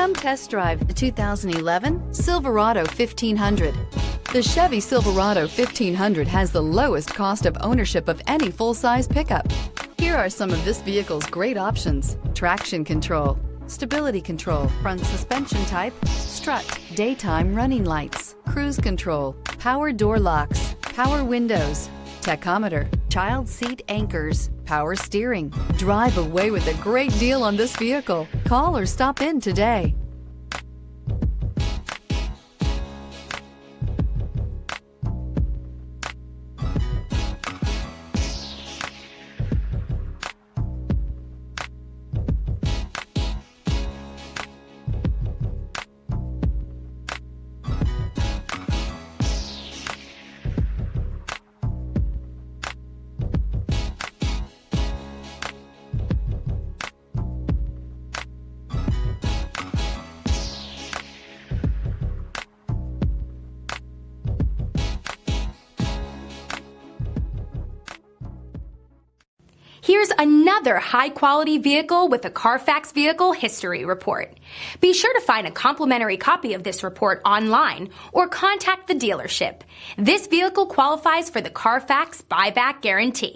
Come test drive the 2011 Silverado 1500. The Chevy Silverado 1500 has the lowest cost of ownership of any full-size pickup. Here are some of this vehicle's great options: traction control, stability control, front suspension type, strut, daytime running lights, cruise control, power door locks, power windows, tachometer, child seat anchors, power steering. Drive away with a great deal on this vehicle. Call or stop in today. Here's another high-quality vehicle with a Carfax Vehicle History Report. Be sure to find a complimentary copy of this report online or contact the dealership. This vehicle qualifies for the Carfax Buyback Guarantee.